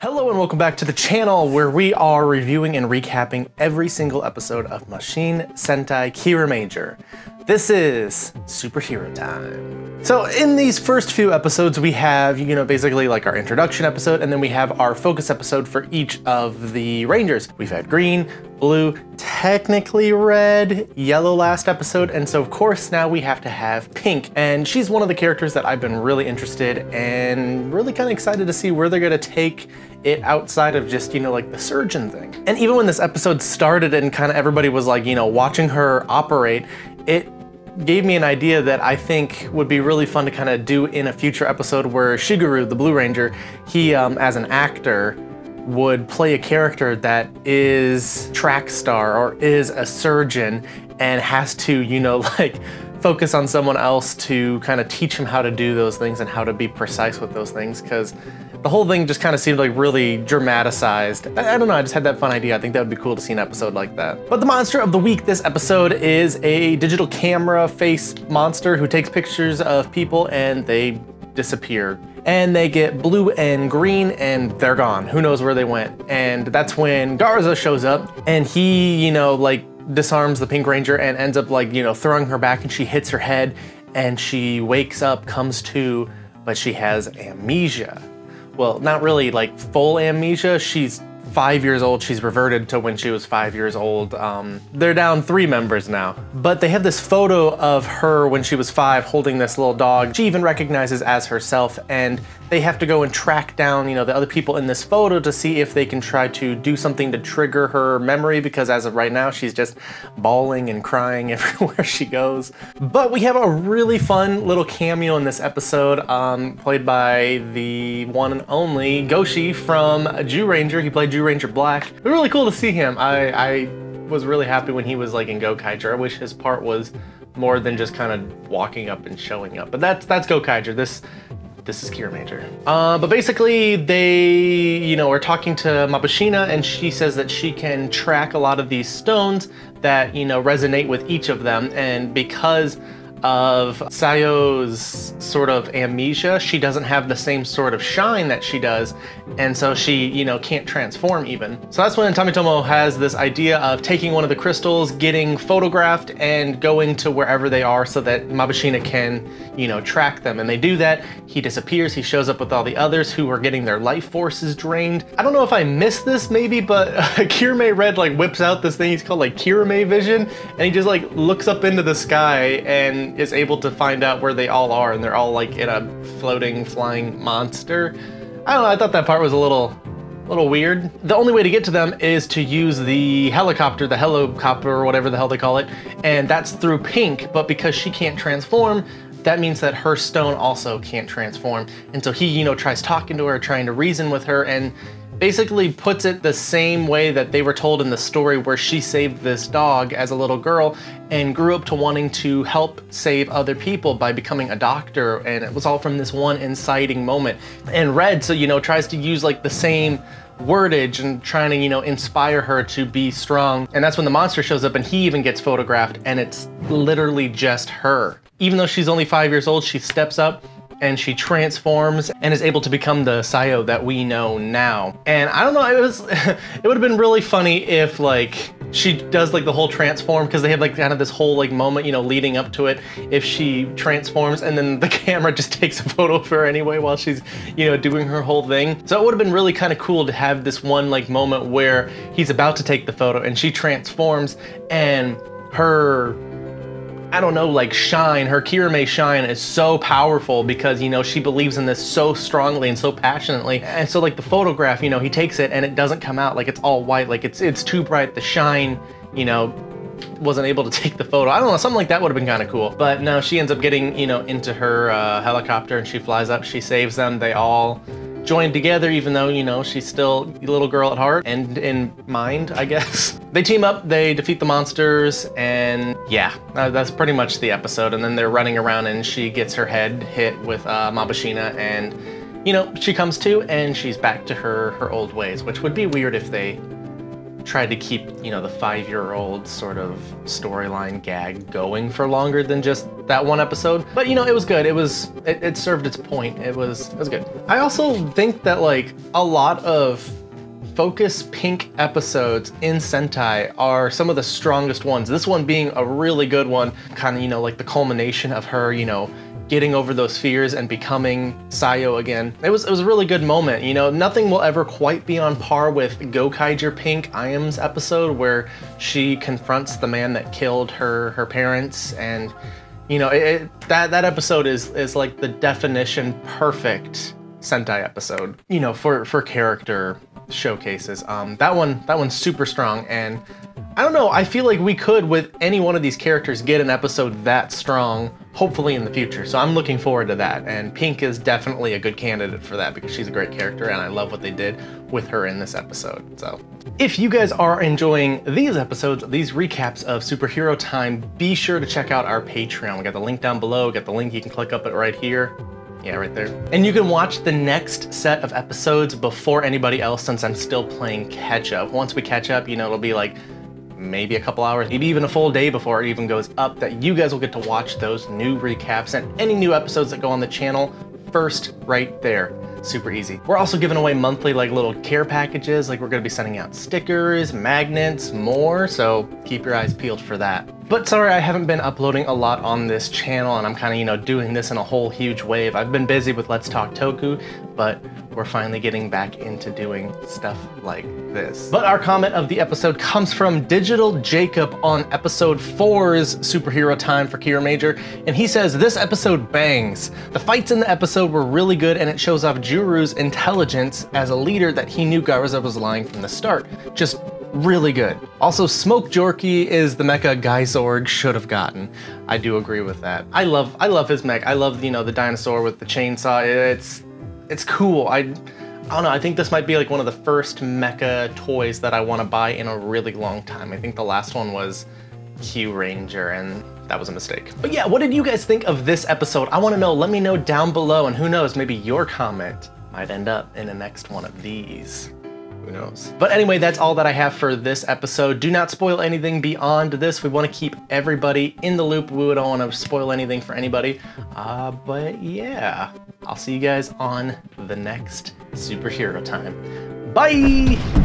Hello and welcome back to the channel where we are reviewing and recapping every single episode of Mashin Sentai Kiramager. This is superhero time. So in these first few episodes we have, basically like our introduction episode, and then we have our focus episode for each of the Rangers. We've had green, blue, technically red, yellow last episode, and so of course now we have to have pink. And she's one of the characters that I've been really interested and really kind of excited to see where they're gonna take it outside of just, like the surgeon thing. And even when this episode started and kind of everybody was like, watching her operate, it gave me an idea that I think would be really fun to kind of do in a future episode where Shiguru, the Blue Ranger, he, as an actor, would play a character that is track star or is a surgeon and has to, like focus on someone else to kind of teach him how to do those things and how to be precise with those things, because the whole thing just kind of seemed like really dramatized. I don't know, I just had that fun idea. I think that would be cool to see an episode like that. But the monster of the week this episode is a digital camera face monster who takes pictures of people and they disappear. And they get blue and green and they're gone. Who knows where they went? And that's when Galza shows up and he, disarms the Pink Ranger and ends up throwing her back, and she hits her head and she wakes up, comes to, but she has amnesia. Well, not really like full amnesia. She's 5 years old. She's reverted to when she was 5 years old. They're down 3 members now. But they have this photo of her when she was 5 holding this little dog she even recognizes as herself, and they have to go and track down, the other people in this photo to see if they can try to do something to trigger her memory, because as of right now, she's just bawling and crying everywhere she goes. But we have a really fun little cameo in this episode, played by the one and only Goshi from Juru Ranger. He played Juru Ranger Black. It was really cool to see him. I was really happy when he was in Gokaiger. I wish his part was more than just kind of walking up and showing up. But that's Gokaiger. This is Kiramager. But basically they, are talking to Mabashina, and she says that she can track a lot of these stones that, resonate with each of them. And because of Sayo's sort of amnesia, she doesn't have the same sort of shine that she does, and so she, can't transform even. So that's when Tamitomo has this idea of taking one of the crystals, getting photographed, and going to wherever they are so that Mabashina can, track them. And they do that. He disappears. He shows up with all the others who are getting their life forces drained. I don't know if I missed this maybe, but Kirame Red whips out this thing he's called Kirame Vision, and he just looks up into the sky and is able to find out where they all are, and they're all in a floating, flying monster. I don't know, I thought that part was a little weird. The only way to get to them is to use the helicopter or whatever the hell they call it, and that's through Pink, but because she can't transform, that means that her stone also can't transform. And so he, tries talking to her, trying to reason with her, and basically puts it the same way that they were told in the story where she saved this dog as a little girl and grew up to wanting to help save other people by becoming a doctor, and it was all from this one inciting moment. And Red, so tries to use the same wordage and trying to inspire her to be strong. And that's when the monster shows up, and he even gets photographed, and it's literally just her. Even though she's only 5 years old, she steps up and she transforms and is able to become the Sayo that we know now. And I don't know, it would have been really funny if she does the whole transform, because they have kind of this whole moment, leading up to it, if she transforms and then the camera just takes a photo of her anyway while she's, doing her whole thing. So it would have been really kind of cool to have this one moment where he's about to take the photo and she transforms, and her, I don't know, shine, her Kirame shine is so powerful because, she believes in this so strongly and so passionately. And so the photograph, he takes it and it doesn't come out, it's all white, it's too bright. The shine, wasn't able to take the photo. I don't know, something like that would have been kind of cool. But no, she ends up getting, into her helicopter, and she flies up, she saves them. They all join together, even though, she's still a little girl at heart and in mind, I guess. They team up, they defeat the monsters, and yeah, that's pretty much the episode. And then they're running around and she gets her head hit with Mabashina, and she comes to and she's back to her old ways, which would be weird if they tried to keep, you know, the 5-year-old sort of storyline gag going for longer than just that one episode. But you know, it was good. It served its point. It was good. I also think that like a lot of Focus Pink episodes in Sentai are some of the strongest ones. This one being a really good one, kind of, you know, like the culmination of her, you know, getting over those fears and becoming Sayo again. It was a really good moment. You know, nothing will ever quite be on par with Gokaiger Pink Iam's episode where she confronts the man that killed her parents, and you know, that episode is like the definition perfect Sentai episode, you know, for character showcases. That one's super strong, and I don't know, I feel like we could, with any one of these characters, get an episode that strong, hopefully in the future. So I'm looking forward to that, and Pink is definitely a good candidate for that because she's a great character and I love what they did with her in this episode. So if you guys are enjoying these episodes, these recaps of Superhero Time, be sure to check out our Patreon. We got the link down below, got the link, you can click up it right here. Yeah, right there. And you can watch the next set of episodes before anybody else, since I'm still playing catch up. Once we catch up, you know, it'll be like maybe a couple hours, maybe even a full day before it even goes up, that you guys will get to watch those new recaps and any new episodes that go on the channel first right there. Super easy. We're also giving away monthly like little care packages, like we're gonna be sending out stickers, magnets, more, so keep your eyes peeled for that. But sorry, I haven't been uploading a lot on this channel, and I'm kind of, you know, doing this in a whole huge wave. I've been busy with Let's Talk Toku, but we're finally getting back into doing stuff like this. But our comment of the episode comes from Digital Jacob on episode 4's Superhero Time for Kiramager, and he says, "This episode bangs. The fights in the episode were really good, and it shows off Juru's intelligence as a leader that he knew Garza was lying from the start. Just really good. Also, Smoke Jorky is the mecha Guy Zorg should have gotten." I do agree with that. I love his mech. I love, you know, the dinosaur with the chainsaw. It's cool. I don't know, I think this might be like one of the first mecha toys that I want to buy in a really long time. I think the last one was Q Ranger, and that was a mistake. But yeah, what did you guys think of this episode? I want to know. Let me know down below, and who knows, maybe your comment might end up in the next one of these. Who knows? But anyway, that's all that I have for this episode. Do not spoil anything beyond this. We want to keep everybody in the loop. We don't want to spoil anything for anybody. But yeah, I'll see you guys on the next Superhero Time. Bye!